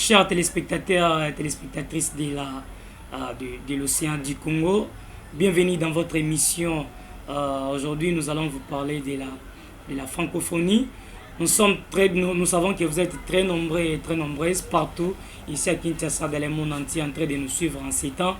Chers téléspectateurs et téléspectatrices de l'océan du Congo, bienvenue dans votre émission. Aujourd'hui, nous allons vous parler de la francophonie. Nous savons que vous êtes très nombreux et très nombreuses partout, ici à Kinshasa, dans le monde entier, en train de nous suivre en ces temps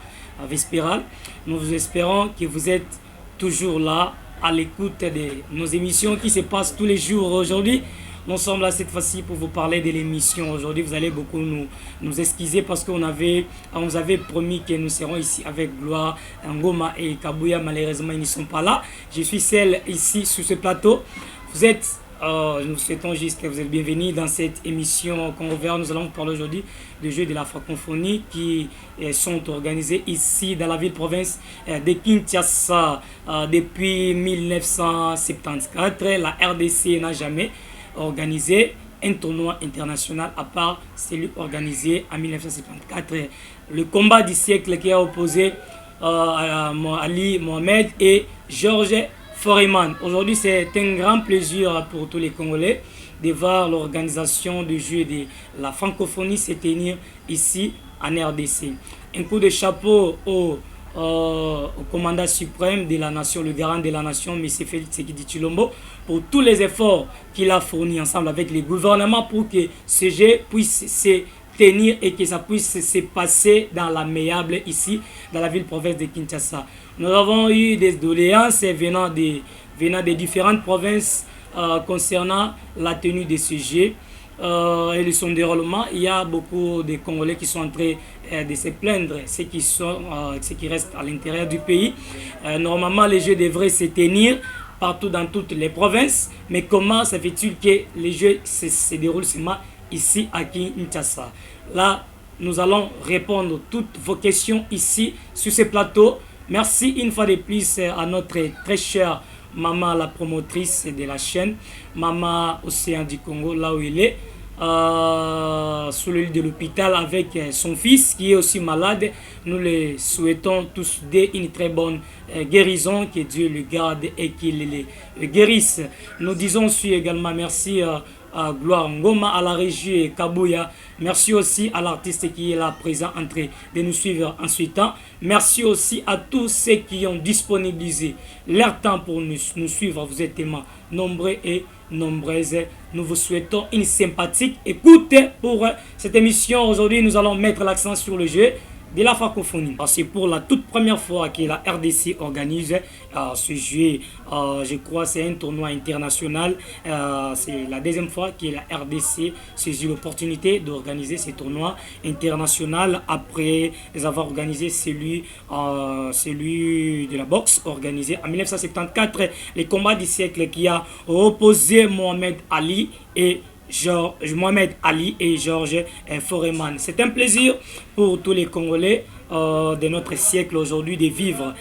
vespéral. Nous vous espérons que vous êtes toujours là, à l'écoute de nos émissions qui se passent tous les jours aujourd'hui. Nous sommes là cette fois-ci pour vous parler de l'émission. Aujourd'hui, vous allez beaucoup nous excuser parce qu'on vous avait promis que nous serons ici avec Gloire, Ngoma et Kabouya. Malheureusement, ils ne sont pas là. Je suis seul ici sur ce plateau. Nous souhaitons juste que vous êtes bienvenus dans cette émission qu'on verra. Nous allons vous parler aujourd'hui des Jeux de la francophonie qui sont organisés ici dans la ville-province de Kinshasa depuis 1974. La RDC n'a jamais organisé un tournoi international à part celui organisé en 1974. Le combat du siècle qui a opposé Ali Mohamed et Georges Foreman. Aujourd'hui, c'est un grand plaisir pour tous les Congolais de voir l'organisation du jeu de la francophonie se tenir ici en RDC. Un coup de chapeau au commandant suprême de la nation, le garant de la nation, M. Félix Tshisekedi Tshilombo, pour tous les efforts qu'il a fournis ensemble avec les gouvernements pour que ce jeu puisse se tenir et que ça puisse se passer dans l'amiable ici, dans la ville-province de Kinshasa. Nous avons eu des doléances venant des différentes provinces concernant la tenue de ce jeu et de son déroulement. Il y a beaucoup de Congolais qui sont en train de se plaindre, ceux qui restent à l'intérieur du pays. Normalement, les jeux devraient se tenir partout dans toutes les provinces, mais comment ça fait-il que les jeux se déroulent seulement ici à Kinshasa? Là, nous allons répondre à toutes vos questions ici sur ce plateau. Merci une fois de plus à notre très chère maman, la promotrice de la chaîne, Maman Océan du Congo, là où il est, sous le lit de l'hôpital avec son fils qui est aussi malade. Nous les souhaitons tous une très bonne guérison, que Dieu le garde et qu'il le guérisse. Nous disons aussi également merci à Gloire Ngoma, à la régie Kabouya. Merci aussi à l'artiste qui est là présent en train de nous suivre ensuite. Merci aussi à tous ceux qui ont disponibilisé leur temps pour nous suivre. Vous êtes tellement nombreux et nombreuses. Nous vous souhaitons une sympathique écoute pour cette émission. Aujourd'hui, nous allons mettre l'accent sur le jeu de la francophonie. C'est pour la toute première fois que la RDC organise ce jeu. Je crois que c'est un tournoi international. C'est la deuxième fois que la RDC saisit l'opportunité d'organiser ce tournoi international après avoir organisé celui de la boxe organisé en 1974. Les combats du siècle qui a opposé Mohamed Ali et Georges Foreman. C'est un plaisir pour tous les Congolais de notre siècle aujourd'hui de vivre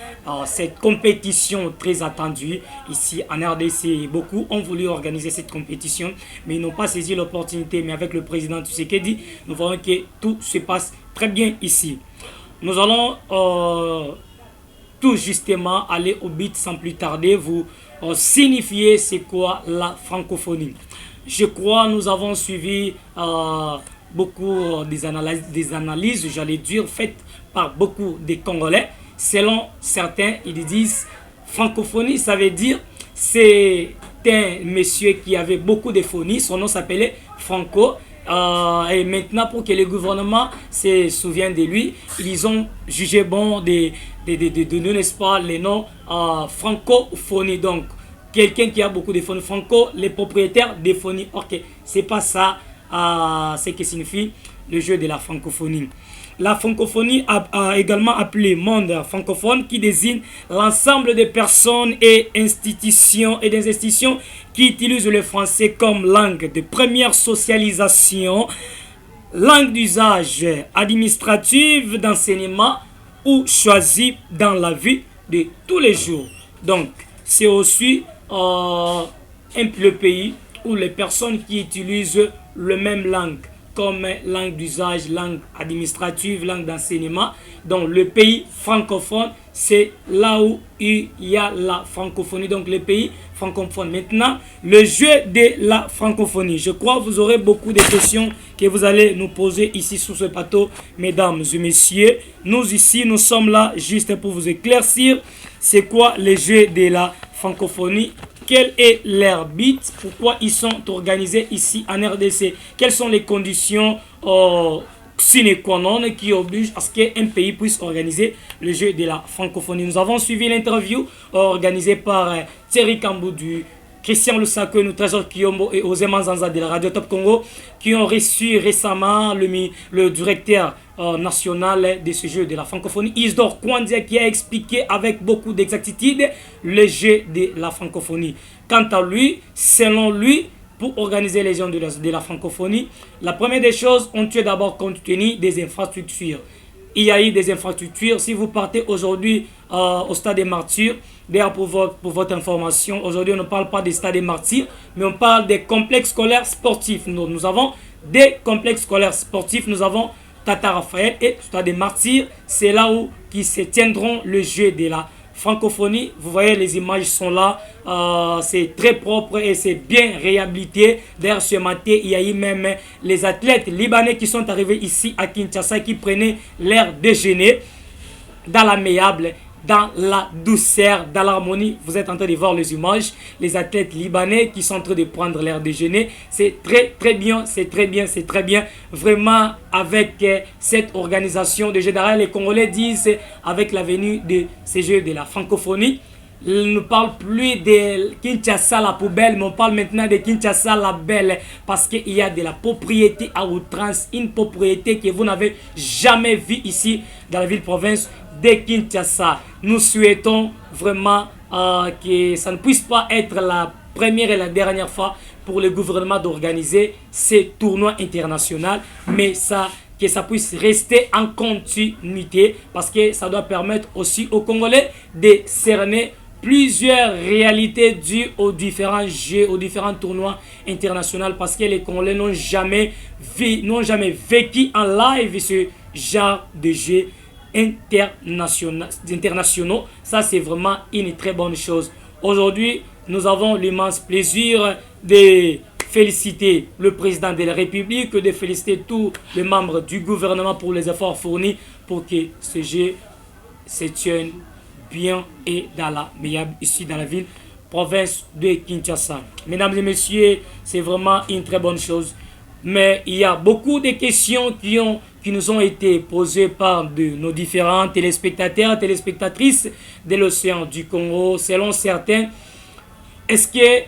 cette compétition très attendue ici en RDC. Beaucoup ont voulu organiser cette compétition, mais ils n'ont pas saisi l'opportunité. Mais avec le président Tshisekedi, nous voyons que tout se passe très bien ici. Nous allons tout justement aller au but sans plus tarder, vous signifier c'est quoi la francophonie. Je crois nous avons suivi beaucoup des analyses, j'allais dire, faites par beaucoup de Congolais. Selon certains, ils disent francophonie, ça veut dire c'est un monsieur qui avait beaucoup de phonies, son nom s'appelait Franco. Et maintenant, pour que le gouvernement se souvienne de lui, ils ont jugé bon de n'est-ce pas, les noms francophonie. Donc, quelqu'un qui a beaucoup de phonies, Franco, les propriétaires des phonies. Ok, c'est pas ça ce que signifie le jeu de la francophonie. La francophonie a également appelé monde francophone qui désigne l'ensemble des personnes et institutions qui utilisent le français comme langue de première socialisation, langue d'usage administrative, d'enseignement ou choisie dans la vie de tous les jours. Donc, c'est aussi le pays où les personnes qui utilisent le même langue comme langue d'usage, langue administrative, langue d'enseignement. Donc le pays francophone, c'est là où il y a la francophonie, donc les pays francophones. Maintenant, le jeu de la francophonie. Je crois que vous aurez beaucoup de questions que vous allez nous poser ici sur ce plateau, mesdames et messieurs. Nous ici, nous sommes là juste pour vous éclaircir c'est quoi le jeu de la francophonie, quel est leur but, pourquoi ils sont organisés ici en RDC, quelles sont les conditions sine qua non qui obligent à ce qu'un pays puisse organiser le jeu de la francophonie. Nous avons suivi l'interview organisée par Thierry Kamboudu, Christian Lusako, Trésor Kiyombo et Ozema Zanza de la Radio Top Congo qui ont reçu récemment le directeur national de ce jeu de la francophonie, Isidore Kwandia, qui a expliqué avec beaucoup d'exactitude le jeu de la francophonie. Quant à lui, selon lui, pour organiser les jeux de la francophonie, la première des choses, on tient d'abord compte tenu des infrastructures. Il y a eu des infrastructures. Si vous partez aujourd'hui au stade des Martyrs, d'ailleurs pour votre information, aujourd'hui on ne parle pas des stades des Martyrs, mais on parle des complexes scolaires sportifs. Nous avons des complexes scolaires sportifs, nous avons Tata Raphaël et stade des Martyrs. C'est là où qui se tiendront le jeu de la francophonie. Vous voyez, les images sont là, c'est très propre et c'est bien réhabilité. D'ailleurs ce matin il y a eu même les athlètes libanais qui sont arrivés ici à Kinshasa, qui prenaient leur déjeuner dans l'amiable, dans la douceur, dans l'harmonie. Vous êtes en train de voir les images, les athlètes libanais qui sont en train de prendre leur déjeuner. C'est très bien, c'est très bien, c'est très bien. Vraiment, avec cette organisation de jeux d'arrêt, les Congolais disent, avec la venue de ces jeux de la francophonie, on ne parle plus de Kinshasa la poubelle, mais on parle maintenant de Kinshasa la belle, parce qu'il y a de la propriété à outrance, une propriété que vous n'avez jamais vue ici dans la ville-province de Kinshasa. Nous souhaitons vraiment que ça ne puisse pas être la première et la dernière fois pour le gouvernement d'organiser ces tournois internationaux, mais que ça puisse rester en continuité, parce que ça doit permettre aussi aux Congolais de cerner plusieurs réalités dues aux différents jeux, aux différents tournois internationaux, parce que les Congolais n'ont jamais vécu en live ce genre de jeux internationaux. Ça, c'est vraiment une très bonne chose. Aujourd'hui, nous avons l'immense plaisir de féliciter le président de la République, de féliciter tous les membres du gouvernement pour les efforts fournis pour que ce jeu se tienne bien et dans la meilleure, ici dans la ville, province de Kinshasa. Mesdames et messieurs, c'est vraiment une très bonne chose. Mais il y a beaucoup de questions qui nous ont été posées par nos différents téléspectateurs, téléspectatrices de l'océan du Congo. Selon certains, est-ce qu'il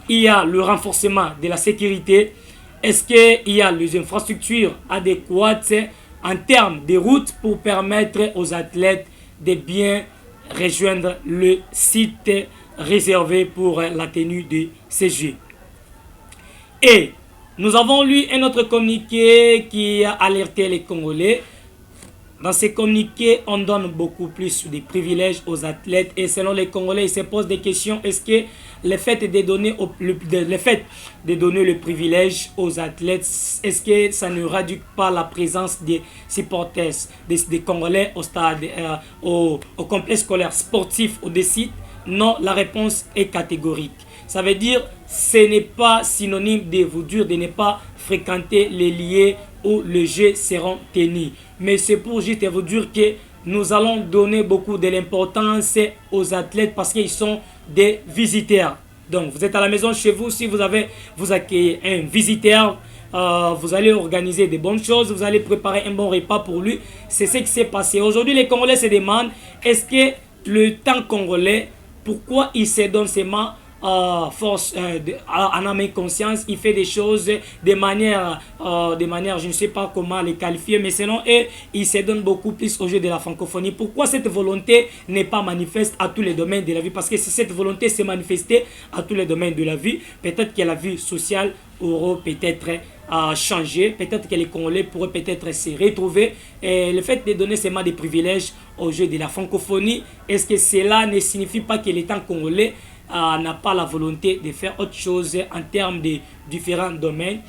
y a le renforcement de la sécurité? Est-ce qu'il y a les infrastructures adéquates en termes de routes pour permettre aux athlètes de bien rejoindre le site réservé pour la tenue de ces Jeux? Et nous avons lu un autre communiqué qui a alerté les Congolais. Dans ces communiqués, on donne beaucoup plus de privilèges aux athlètes, et selon les Congolais, ils se posent des questions. Est-ce que le fait de donner le privilège aux athlètes, est-ce que ça ne réduit pas la présence des supporters, des Congolais au stade, au complexe scolaire sportif, au sites? Non, la réponse est catégorique. Ça veut dire, ce n'est pas synonyme de vous dire de ne pas fréquenter les lieux où les jeux seront tenus. Mais c'est pour juste vous dire que nous allons donner beaucoup de l'importance aux athlètes, parce qu'ils sont des visiteurs. Donc, vous êtes à la maison chez vous, si vous accueillez un visiteur, vous allez organiser des bonnes choses, vous allez préparer un bon repas pour lui. C'est ce qui s'est passé. Aujourd'hui, les Congolais se demandent, est-ce que le temps congolais, pourquoi il se donne seulement force en âme et conscience, il fait des choses de manière, je ne sais pas comment les qualifier, mais selon eux, il se donne beaucoup plus au jeu de la francophonie. Pourquoi cette volonté n'est pas manifeste à tous les domaines de la vie? Parce que si cette volonté s'est manifestée à tous les domaines de la vie, peut-être que la vie sociale aura peut-être changer, peut-être que les Congolais pourraient peut-être se retrouver. Et le fait de donner seulement des privilèges au jeu de la francophonie, est-ce que cela ne signifie pas que l'État congolais n'a pas la volonté de faire autre chose en termes de différents domaines?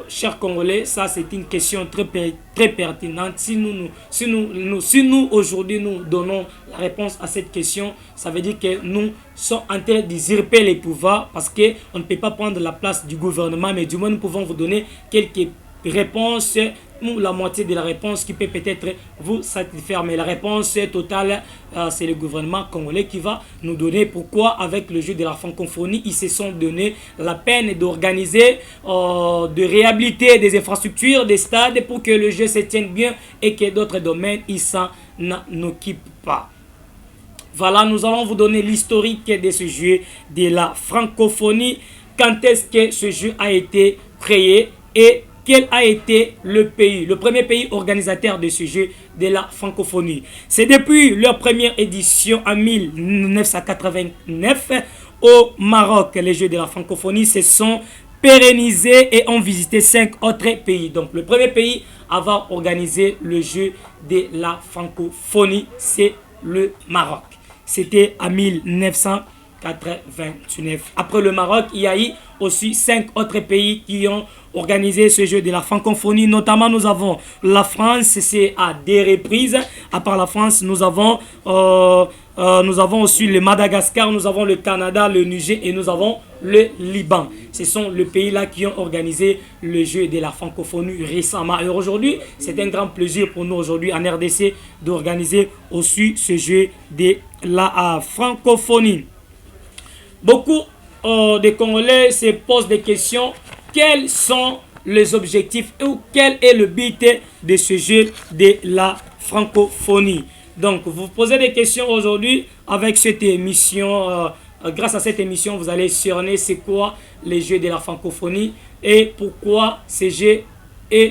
chers Congolais, ça c'est une question très pertinente. Si nous aujourd'hui nous donnons la réponse à cette question, ça veut dire que nous sommes en train d'usurper les pouvoirs parce qu'on ne peut pas prendre la place du gouvernement, mais du moins nous pouvons vous donner quelques réponse ou la moitié de la réponse qui peut peut-être vous satisfaire. Mais la réponse totale, c'est le gouvernement congolais qui va nous donner pourquoi, avec le jeu de la francophonie, ils se sont donné la peine d'organiser, de réhabiliter des infrastructures, des stades pour que le jeu se tienne bien et que d'autres domaines, ils s'en occupent pas. Voilà, nous allons vous donner l'historique de ce jeu de la francophonie. Quand est-ce que ce jeu a été créé et quel a été le premier pays organisateur de ce jeu de la francophonie. C'est depuis leur première édition en 1989 au Maroc. Les jeux de la francophonie se sont pérennisés et ont visité 5 autres pays. Donc le premier pays à avoir organisé le jeu de la francophonie, c'est le Maroc. C'était en 1989. Après le Maroc, il y a eu aussi 5 autres pays qui ont organisé ce jeu de la francophonie. Notamment, nous avons la France, c'est à des reprises. À part la France, nous avons aussi le Madagascar, nous avons le Canada, le Niger et nous avons le Liban. Ce sont les pays-là qui ont organisé le jeu de la francophonie récemment. Et aujourd'hui, c'est un grand plaisir pour nous aujourd'hui en RDC d'organiser aussi ce jeu de la francophonie. Beaucoup de Congolais se posent des questions. Quels sont les objectifs ou quel est le but de ce jeu de la francophonie? Donc, vous posez des questions aujourd'hui avec cette émission. Grâce à cette émission, vous allez cerner c'est quoi les jeux de la francophonie et pourquoi ces jeux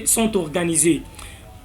sont organisés.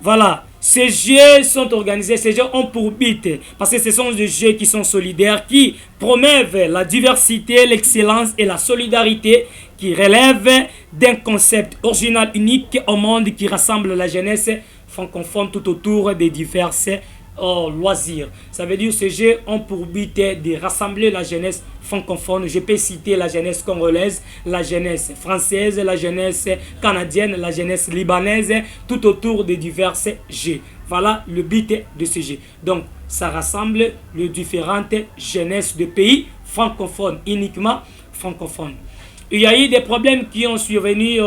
Voilà. Ces jeux sont organisés, ces jeux ont pour but, parce que ce sont des jeux qui sont solidaires, qui promeuvent la diversité, l'excellence et la solidarité, qui relèvent d'un concept original unique au monde qui rassemble la jeunesse francophone tout autour des diverses loisirs. Ça veut dire que ces jeux ont pour but de rassembler la jeunesse francophone. Je peux citer la jeunesse congolaise, la jeunesse française, la jeunesse canadienne, la jeunesse libanaise, tout autour des diverses jeux. Voilà le but de ce jeu. Donc, ça rassemble les différentes jeunesses de pays francophones, uniquement francophones. Il y a eu des problèmes qui ont survenu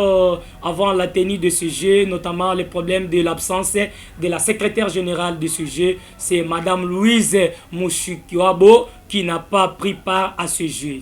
avant la tenue de ce jeu, notamment les problèmes de l'absence de la secrétaire générale de ce jeu. C'est Madame Louise Mushikiwabo qui n'a pas pris part à ce jeu.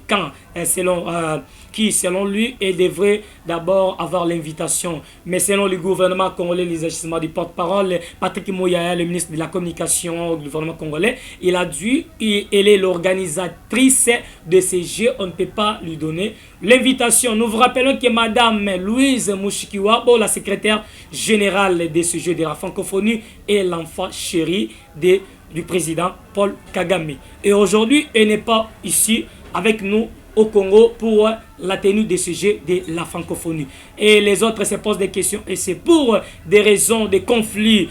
Qui, selon lui, devrait d'abord avoir l'invitation. Mais selon le gouvernement congolais, les agissements du porte-parole, Patrick Mouyaya, le ministre de la Communication du gouvernement congolais, il a dit qu'elle est l'organisatrice de ces jeux. On ne peut pas lui donner l'invitation. Nous vous rappelons que Madame Louise Mushikiwabo, la secrétaire générale de ce jeu de la francophonie, est l'enfant chéri du président Paul Kagame. Et aujourd'hui, elle n'est pas ici avec nous au Congo pour la tenue de ce jeu de la francophonie. Et les autres se posent des questions et c'est pour des raisons de conflits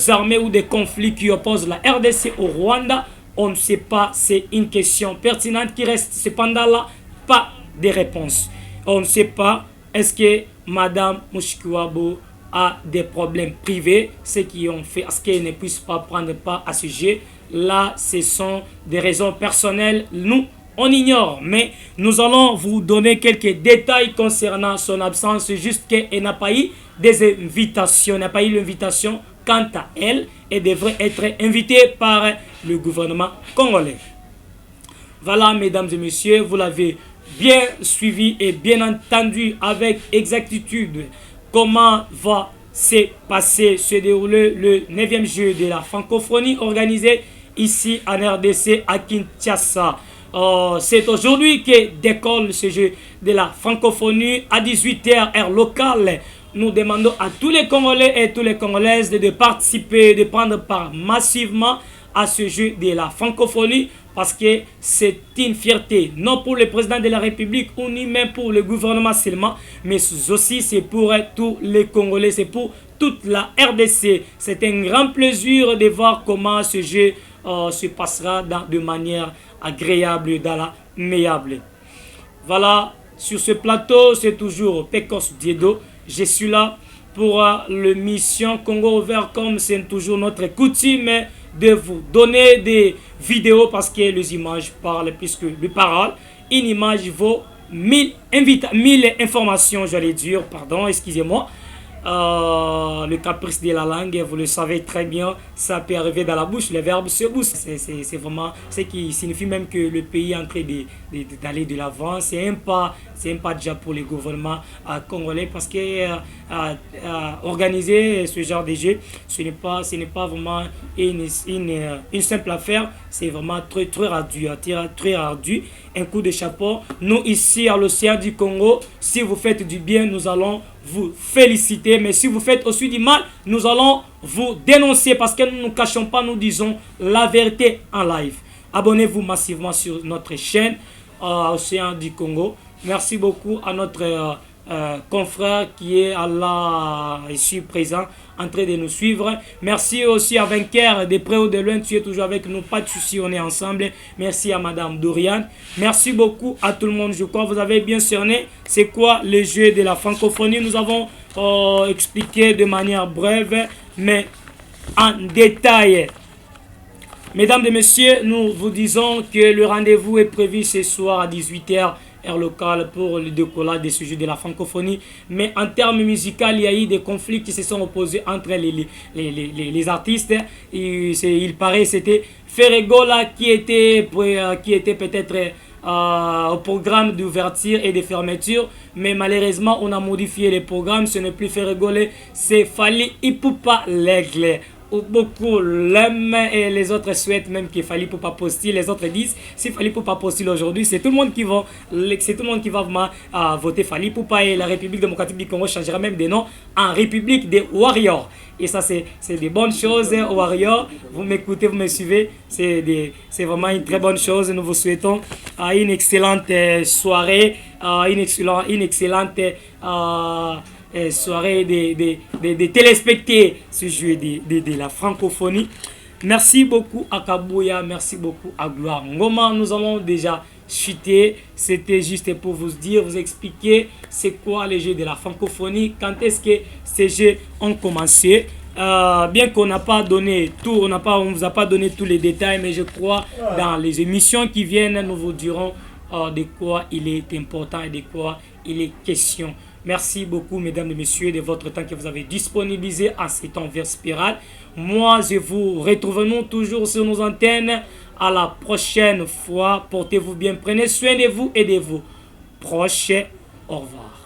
armés ou des conflits qui opposent la RDC au Rwanda. On ne sait pas, c'est une question pertinente qui reste cependant là, pas de réponse. On ne sait pas, est-ce que Madame Mushikiwabo a des problèmes privés, ce qui ont fait à ce qu'elle ne puisse pas prendre part à ce jeu. Là, ce sont des raisons personnelles. Nous, on ignore, mais nous allons vous donner quelques détails concernant son absence, juste qu'elle n'a pas eu des invitations, n'a pas eu l'invitation quant à elle, et devrait être invitée par le gouvernement congolais. Voilà, mesdames et messieurs, vous l'avez bien suivi et bien entendu avec exactitude comment va se dérouler le 9e jeu de la francophonie organisé ici en RDC à Kinshasa. C'est aujourd'hui que décolle ce jeu de la francophonie à 18h heure locale. Nous demandons à tous les Congolais et toutes les Congolaises de participer, de prendre part massivement à ce jeu de la francophonie parce que c'est une fierté, non pour le président de la République ou ni même pour le gouvernement seulement, mais aussi c'est pour tous les Congolais, c'est pour toute la RDC. C'est un grand plaisir de voir comment ce jeu se passera de manière agréable, dans la meilleure. Voilà, Sur ce plateau, c'est toujours Pecos Diedo. Je suis là pour l'émission Congo Ouvert, comme c'est toujours notre coutume de vous donner des vidéos parce que les images parlent plus que les paroles. Une image vaut 1000 informations, j'allais dire, pardon, excusez-moi. Le caprice de la langue, vous le savez très bien, ça peut arriver dans la bouche, le verbe se bouge. C'est vraiment ce qui signifie même que le pays est en train d'aller de l'avant. C'est un pas déjà pour le gouvernement congolais parce que organiser ce genre de jeu, ce n'est pas vraiment une simple affaire, c'est vraiment très ardu. Un coup de chapeau. Nous ici à l'océan du Congo, si vous faites du bien, nous allons vous féliciter, mais si vous faites aussi du mal, nous allons vous dénoncer parce que nous ne nous cachons pas, nous disons la vérité en live. Abonnez-vous massivement sur notre chaîne Océan du Congo. Merci beaucoup à notre confrère qui est ici présent en train de nous suivre. Merci aussi à Vainqueur de près ou de loin, tu es toujours avec nous, pas de souci, on est ensemble. Merci à Madame Dorian. Merci beaucoup à tout le monde. Je crois que vous avez bien cerné c'est quoi le jeu de la francophonie. Nous avons expliqué de manière brève mais en détail. Mesdames et messieurs, nous vous disons que le rendez-vous est prévu ce soir à 18h heure locale pour le décollage des sujets de la francophonie. Mais en termes musicaux, il y a eu des conflits qui se sont opposés entre les artistes. Il paraît que c'était Ferregola qui était peut-être au programme d'ouverture et de fermeture. Mais malheureusement, on a modifié les programmes. Ce n'est plus Ferregola, c'est Fally Ipupa l'aigle. Beaucoup l'aiment et les autres souhaitent même qu'il Fally Ipupa postule. Les autres disent si Fally Ipupa postule aujourd'hui, c'est tout le monde qui va vraiment voter Fally Ipupa et la République démocratique du Congo changera même de nom en République des Warriors. Et ça c'est des bonnes choses, Warriors. Vous m'écoutez, vous me suivez, c'est vraiment une très bonne chose. Nous vous souhaitons une excellente soirée, une excellente soirée de téléspectateurs ce jeu de la francophonie. Merci beaucoup à Kabouya, merci beaucoup à Gloire Ngoma. Nous avons déjà chuté. C'était juste pour vous dire, vous expliquer c'est quoi les jeux de la francophonie, quand est-ce que ces jeux ont commencé. Bien qu'on n'a pas donné tout, on vous a pas donné tous les détails, mais je crois dans les émissions qui viennent, nous vous dirons de quoi il est important et de quoi il est question. Merci beaucoup, mesdames et messieurs, de votre temps que vous avez disponibilisé à cet envers spirale. Moi, je vous retrouve nous toujours sur nos antennes. À la prochaine fois. Portez-vous bien. Prenez soin de vous et de vos proches. Au revoir.